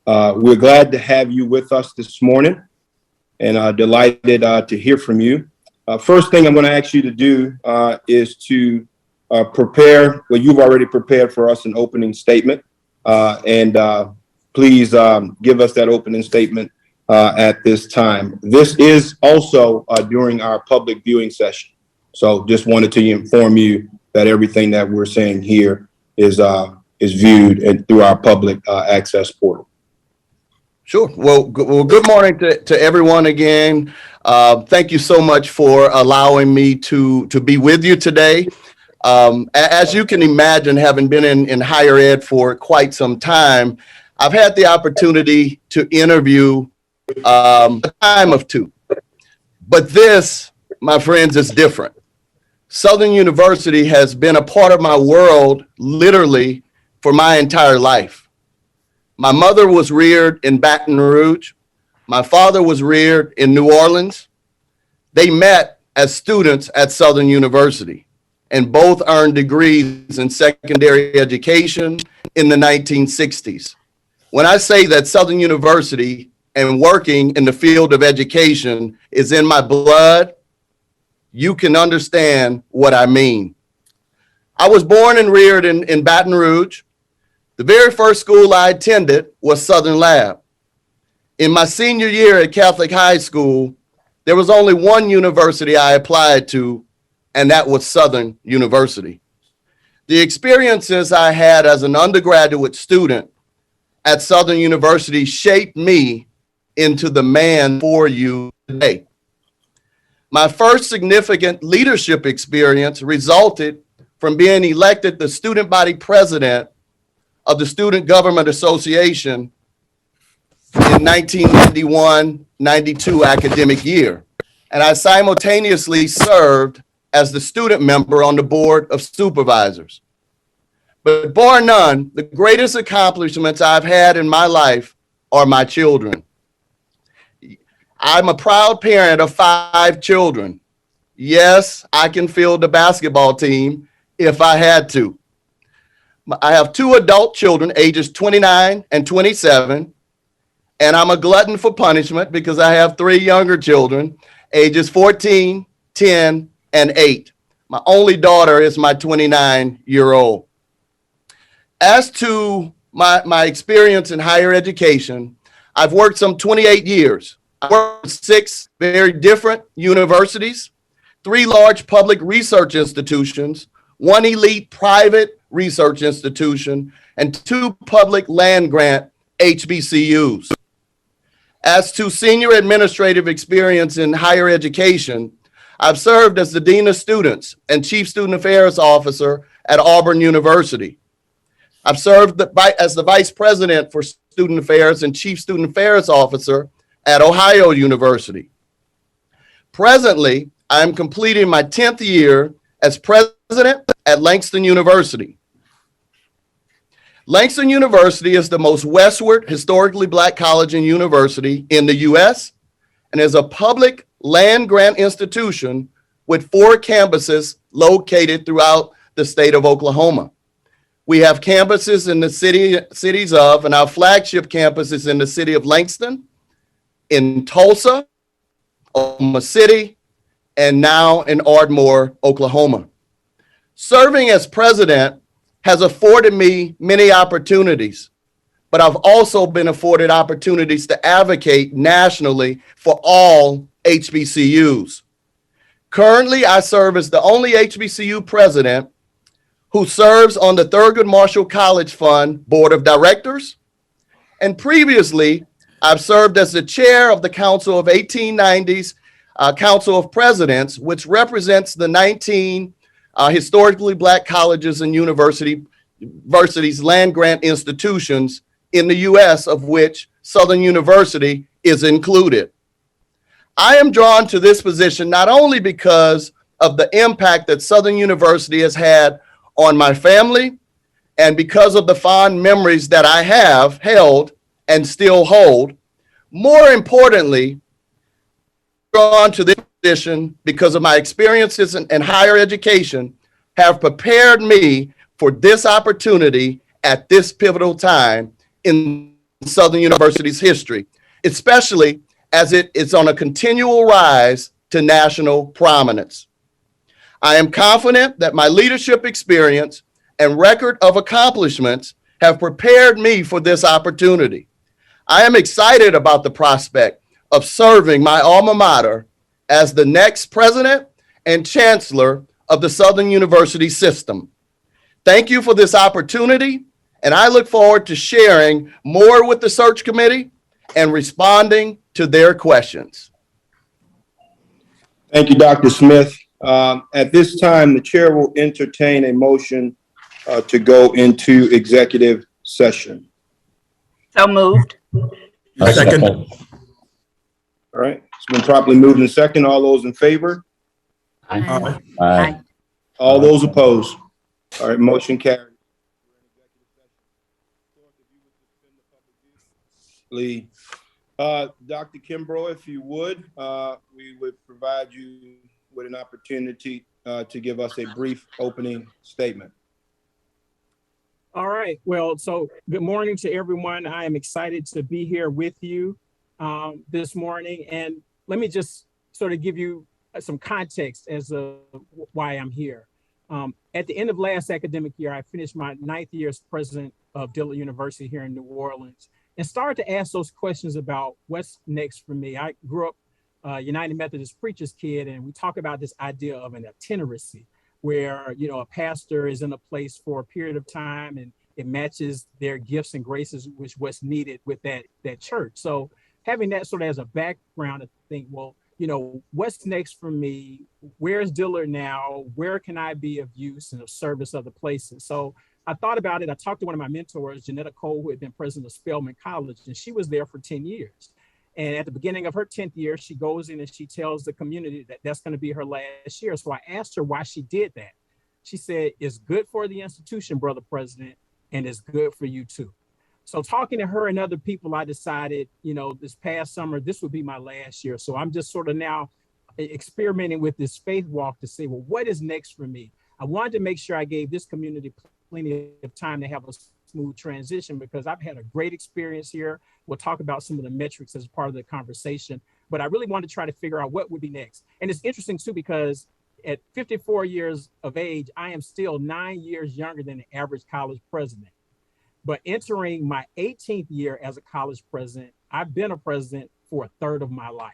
We're glad to have you with us this morning and delighted to hear from you. First thing I'm going to ask you to do is to prepare, well, you've already prepared for us an opening statement, and please give us that opening statement at this time. This is also during our public viewing session. So just wanted to inform you that everything that we're saying here is viewed and through our public access portal. Sure. Well, good morning to everyone again. Thank you so much for allowing me to be with you today. As you can imagine, having been in higher ed for quite some time, I've had the opportunity to interview a time of two. But this, my friends, is different. Southern University has been a part of my world literally for my entire life. My mother was reared in Baton Rouge. My father was reared in New Orleans. They met as students at Southern University and both earned degrees in secondary education in the 1960s. When I say that Southern University and working in the field of education is in my blood, you can understand what I mean. I was born and reared in Baton Rouge. The very first school I attended was Southern Lab. In my senior year at Catholic High School, there was only one university I applied to, and that was Southern University. The experiences I had as an undergraduate student at Southern University shaped me into the man for you today. My first significant leadership experience resulted from being elected the student body president of the Student Government Association in 1991-92 academic year. And I simultaneously served as the student member on the Board of Supervisors. But bar none, the greatest accomplishments I've had in my life are my children. I'm a proud parent of 5 children. Yes, I can field the basketball team if I had to. I have 2 adult children, ages 29 and 27, and I'm a glutton for punishment because I have 3 younger children, ages 14, 10, and 8. My only daughter is my 29-year-old. As to my experience in higher education, I've worked some 28 years. I worked at 6 very different universities, 3 large public research institutions, 1 elite private research institution, and 2 public land grant HBCUs. As to senior administrative experience in higher education, I've served as the Dean of Students and Chief Student Affairs Officer at Auburn University. I've served as the Vice President for Student Affairs and Chief Student Affairs Officer at Ohio University. Presently, I'm completing my 10th year as president at Langston University. Langston University is the most westward historically Black college and university in the U.S. and is a public land grant institution with 4 campuses located throughout the state of Oklahoma. We have campuses in the cities of, and our flagship campus is in the city of Langston, in Tulsa, Oklahoma City, and now in Ardmore, Oklahoma. Serving as president has afforded me many opportunities, but I've also been afforded opportunities to advocate nationally for all HBCUs. Currently, I serve as the only HBCU president who serves on the Thurgood Marshall College Fund Board of Directors, and previously, I've served as the chair of the Council of 1890s Council of Presidents, which represents the 19 historically Black colleges and universities land grant institutions in the U.S., of which Southern University is included. I am drawn to this position not only because of the impact that Southern University has had on my family and because of the fond memories that I have held and still hold. More importantly, drawn to this position because of my experiences in higher education have prepared me for this opportunity at this pivotal time in Southern University's history, especially as it is on a continual rise to national prominence. I am confident that my leadership experience and record of accomplishments have prepared me for this opportunity. I am excited about the prospect of serving my alma mater as the next president and chancellor of the Southern University system. Thank you for this opportunity, and I look forward to sharing more with the search committee and responding to their questions. Thank you, Dr. Smith. At this time, the chair will entertain a motion to go into executive session. So moved. Second. All right, it's been properly moved and second. All those in favor? Aye. All those opposed? All right, motion carried. Dr. Kimbrough, if you would, we would provide you with an opportunity to give us a brief opening statement. All right. Well, so good morning to everyone. I am excited to be here with you this morning. And let me just sort of give you some context as to why I'm here. At the end of last academic year, I finished my 9th year as president of Dillard University here in New Orleans and started to ask those questions about what's next for me. I grew up United Methodist preacher's kid, and we talk about this idea of an itineracy, where, you know, a pastor is in a place for a period of time and it matches their gifts and graces with what's needed with that church. So having that sort of as a background, I think, well, you know, what's next for me? Where's Dillard now? Where can I be of use and of service other places? So I thought about it. I talked to one of my mentors, Janetta Cole, who had been president of Spelman College, and she was there for 10 years. And at the beginning of her 10th year, she goes in and she tells the community that that's going to be her last year. So I asked her why she did that. She said, it's good for the institution, brother president, and it's good for you too. So talking to her and other people, I decided, you know, this past summer, this would be my last year. So I'm just sort of now experimenting with this faith walk to say, well, what is next for me? I wanted to make sure I gave this community plenty of time to have a smooth transition, because I've had a great experience here. We'll talk about some of the metrics as part of the conversation, but I really wanted to try to figure out what would be next. And it's interesting too, because at 54 years of age, I am still 9 years younger than the average college president. But entering my 18th year as a college president, I've been a president for a third of my life.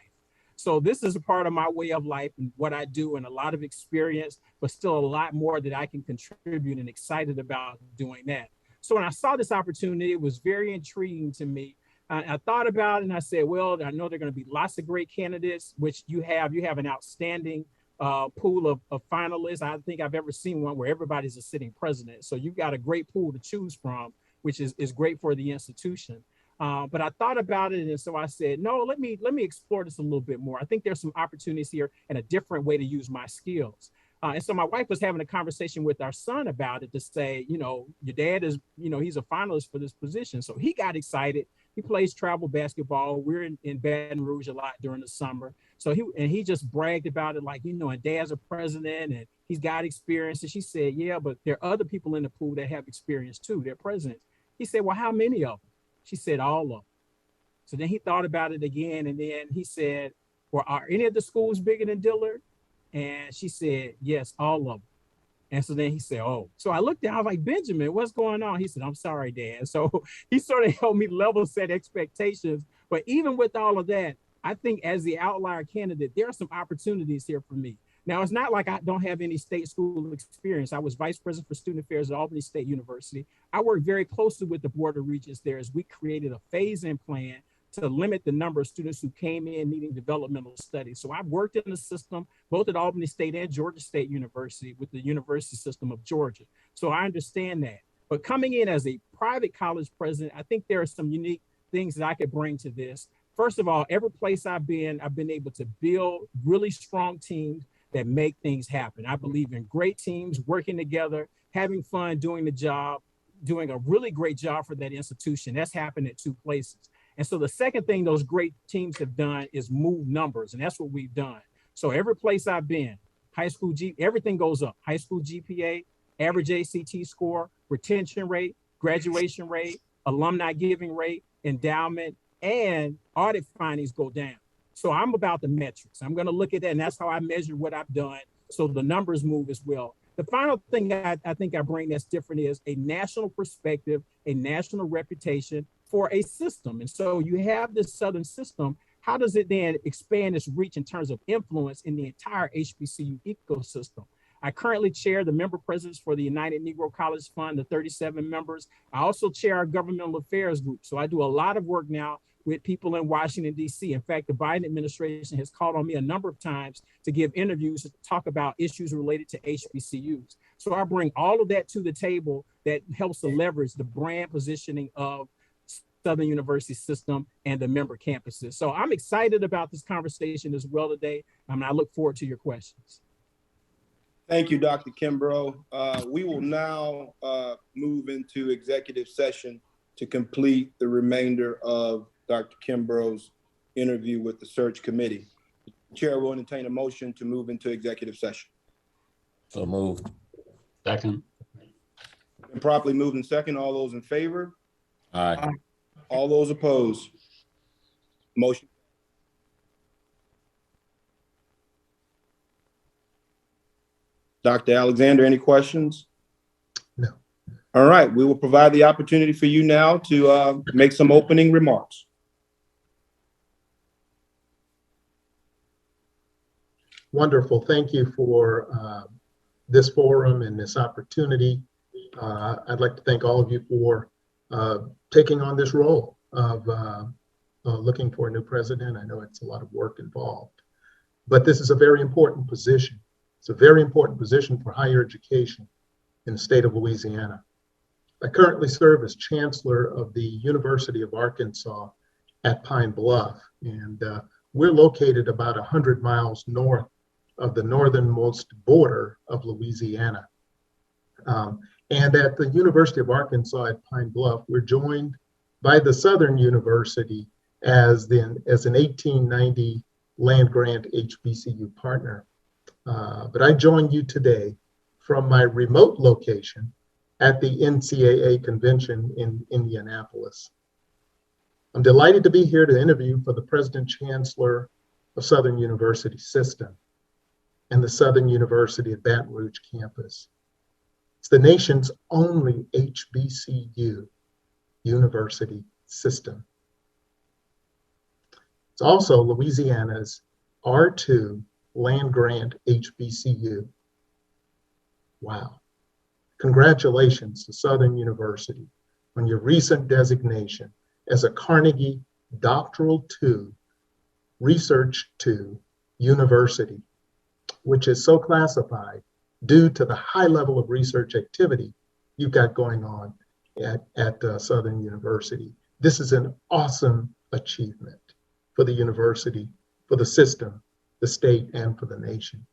So this is a part of my way of life and what I do, and a lot of experience, but still a lot more that I can contribute, and excited about doing that. So when I saw this opportunity, it was very intriguing to me. I thought about it and I said, well, I know there are going to be lots of great candidates, which you have an outstanding pool of finalists. I think I've ever seen one where everybody's a sitting president. So you've got a great pool to choose from, which is great for the institution. But I thought about it, and so I said, no, let me explore this a little bit more. I think there's some opportunities here and a different way to use my skills. And so my wife was having a conversation with our son about it to say, you know, your dad is, you know, he's a finalist for this position. So he got excited. He plays travel basketball. We're in Baton Rouge a lot during the summer. So he just bragged about it, like, you know, and dad's a president and he's got experience. And she said, yeah, but there are other people in the pool that have experience too. They're presidents. He said, well, how many of them? She said, all of them. So then he thought about it again. And then he said, well, are any of the schools bigger than Dillard? And she said, yes, all of them. And so then he said, oh. So I looked down, I was like, Benjamin, what's going on? He said, I'm sorry, Dad. So he sort of helped me level set expectations. But even with all of that, I think as the outlier candidate, there are some opportunities here for me. Now, it's not like I don't have any state school experience. I was vice president for student affairs at Albany State University. I worked very closely with the Board of Regents there as we created a phase-in plan to limit the number of students who came in needing developmental studies. So I've worked in the system, both at Albany State and Georgia State University with the university system of Georgia. So I understand that. But coming in as a private college president, I think there are some unique things that I could bring to this. First of all, every place I've been able to build really strong teams that make things happen. I believe in great teams working together, having fun, doing the job, doing a really great job for that institution. That's happened at 2 places. And so the second thing those great teams have done is move numbers, and that's what we've done. So every place I've been, everything goes up. High school GPA, average ACT score, retention rate, graduation rate, alumni giving rate, endowment, and audit findings go down. So I'm about the metrics. I'm going to look at that, and that's how I measure what I've done. So the numbers move as well. The final thing I think I bring that's different is a national perspective, a national reputation for a system. And so you have this Southern system. How does it then expand its reach in terms of influence in the entire HBCU ecosystem? I currently chair the member presidents for the United Negro College Fund, the 37 members. I also chair our governmental affairs group. So I do a lot of work now with people in Washington, D.C. In fact, the Biden administration has called on me a number of times to give interviews to talk about issues related to HBCUs. So I bring all of that to the table that helps to leverage the brand positioning of Southern University system and the member campuses. So I'm excited about this conversation as well today. I look forward to your questions. Thank you, Dr. Kimbrough. We will now move into executive session to complete the remainder of Dr. Kimbrough's interview with the search committee. The chair will entertain a motion to move into executive session. So moved. Second. And properly moved in second. All those in favor? Aye. All those opposed? Motion. Dr. Alexander, any questions? No. All right, we will provide the opportunity for you now to make some opening remarks. Wonderful. Thank you for this forum and this opportunity. I'd like to thank all of you for taking on this role of looking for a new president. I know it's a lot of work involved, but this is a very important position. It's a very important position for higher education in the state of Louisiana. I currently serve as chancellor of the University of Arkansas at Pine Bluff, and we're located about 100 miles north of the northernmost border of Louisiana. And at the University of Arkansas at Pine Bluff, we're joined by the Southern University as an 1890 land grant HBCU partner. But I join you today from my remote location at the NCAA convention in Indianapolis. I'm delighted to be here to interview for the President-Chancellor of Southern University System and the Southern University at Baton Rouge campus. It's the nation's only HBCU university system. It's also Louisiana's R2 land grant HBCU. Wow. Congratulations to Southern University on your recent designation as a Carnegie Doctoral II, Research II university, which is so classified due to the high level of research activity you've got going on at Southern University. This is an awesome achievement for the university, for the system, the state, and for the nation.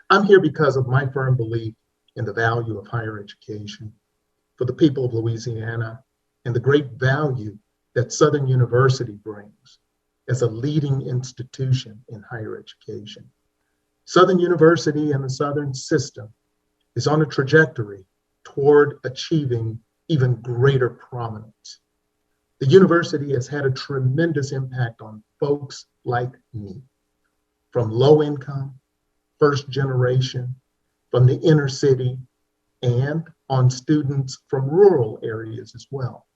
I'm here because of my firm belief in the value of higher education for the people of Louisiana and the great value that Southern University brings as a leading institution in higher education. Southern University and the Southern system is on a trajectory toward achieving even greater prominence. The university has had a tremendous impact on folks like me, from low income, first generation, from the inner city, and on students from rural areas as well.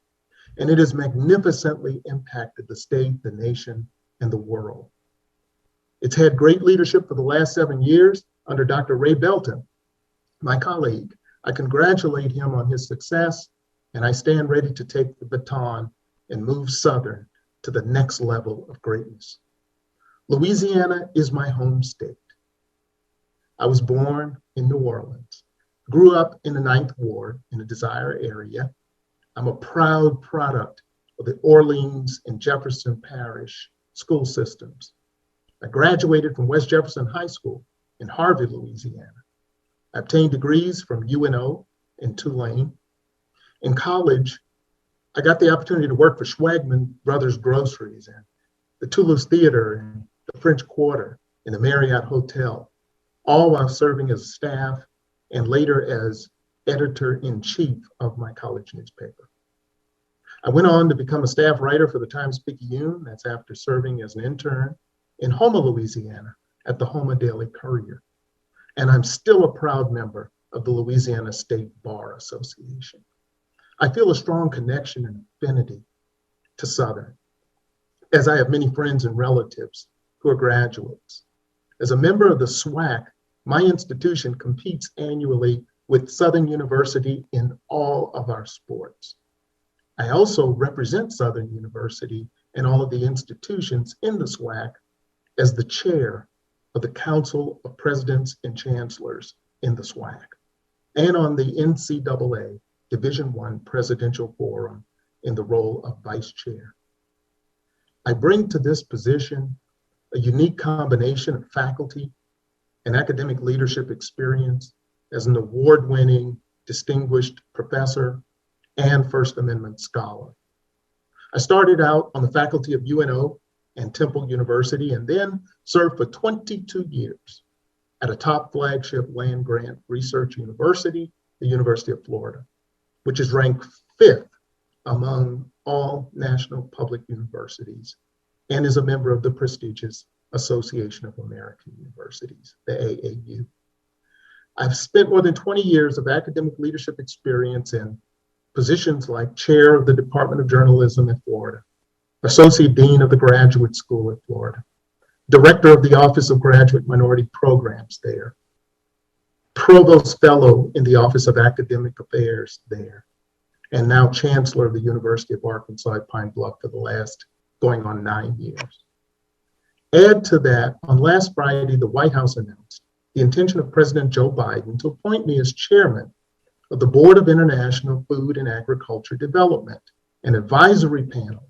And it has magnificently impacted the state, the nation, and the world. It's had great leadership for the last 7 years under Dr. Ray Belton, my colleague. I congratulate him on his success, and I stand ready to take the baton and move Southern to the next level of greatness. Louisiana is my home state. I was born in New Orleans, grew up in the 9th Ward in the Desire area. I'm a proud product of the Orleans and Jefferson Parish school systems. I graduated from West Jefferson High School in Harvey, Louisiana. I obtained degrees from UNO in Tulane. In college, I got the opportunity to work for Schwagman Brothers Groceries and the Toulouse Theater and the French Quarter and the Marriott Hotel, all while serving as staff and later as editor-in-chief of my college newspaper. I went on to become a staff writer for the Times-Picayune. That's after serving as an intern in Houma, Louisiana at the Houma Daily Courier. And I'm still a proud member of the Louisiana State Bar Association. I feel a strong connection and affinity to Southern, as I have many friends and relatives who are graduates. As a member of the SWAC, my institution competes annually with Southern University in all of our sports. I also represent Southern University and all of the institutions in the SWAC as the chair of the Council of Presidents and Chancellors in the SWAC, and on the NCAA Division I Presidential Forum in the role of vice chair. I bring to this position a unique combination of faculty and academic leadership experience as an award-winning, distinguished professor and First Amendment scholar. I started out on the faculty of UNO and Temple University, and then served for 22 years at a top flagship land grant research university, the University of Florida, which is ranked 5th among all national public universities and is a member of the prestigious Association of American Universities, the AAU. I've spent more than 20 years of academic leadership experience in positions like chair of the Department of Journalism at Florida, associate dean of the Graduate School at Florida, director of the Office of Graduate Minority Programs there, provost fellow in the Office of Academic Affairs there, and now chancellor of the University of Arkansas at Pine Bluff for the last going on 9 years. Add to that, on last Friday, the White House announced the intention of President Joe Biden to appoint me as chairman of the Board of International Food and Agriculture Development, an advisory panel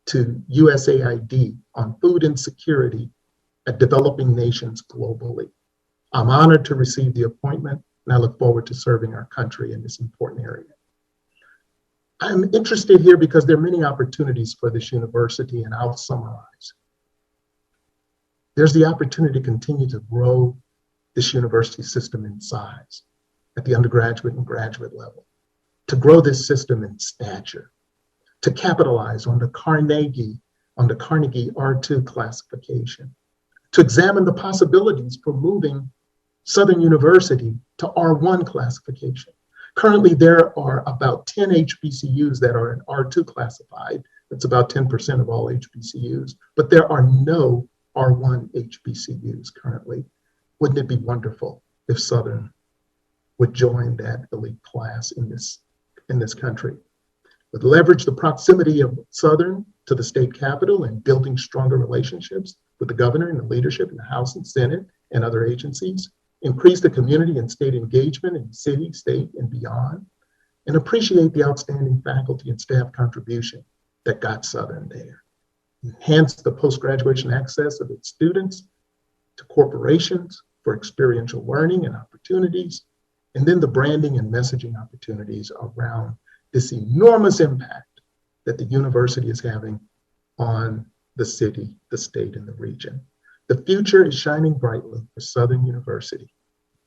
to USAID on food insecurity at developing nations globally. I'm honored to receive the appointment, and I look forward to serving our country in this important area. I'm interested here because there are many opportunities for this university, and I'll summarize. There's the opportunity to continue to grow this university system in size at the undergraduate and graduate level, to grow this system in stature, to capitalize on the Carnegie R2 classification, to examine the possibilities for moving Southern University to R1 classification. Currently, there are about 10 HBCUs that are in R2 classified. That's about 10% of all HBCUs, but there are no R1 HBCUs currently. Wouldn't it be wonderful if Southern would join that elite class in this country? Would leverage the proximity of Southern to the state capitol and building stronger relationships with the governor and the leadership in the House and Senate and other agencies, increase the community and state engagement in city, state, and beyond, and appreciate the outstanding faculty and staff contribution that got Southern there. Enhance the post-graduation access of its students to corporations for experiential learning and opportunities, and then the branding and messaging opportunities around this enormous impact that the university is having on the city, the state, and the region. The future is shining brightly for Southern University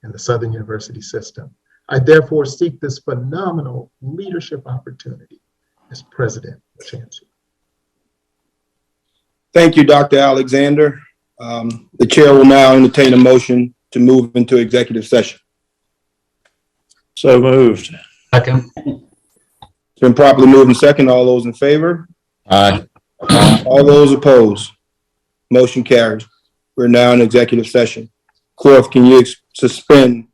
and the Southern University system. I therefore seek this phenomenal leadership opportunity as President and Chancellor. Thank you, Dr. Alexander. The chair will now entertain a motion to move into executive session. So moved. Second. It's been properly moved and second. All those in favor? Aye. All those opposed? Motion carries. We're now in executive session. Clerk, can you suspend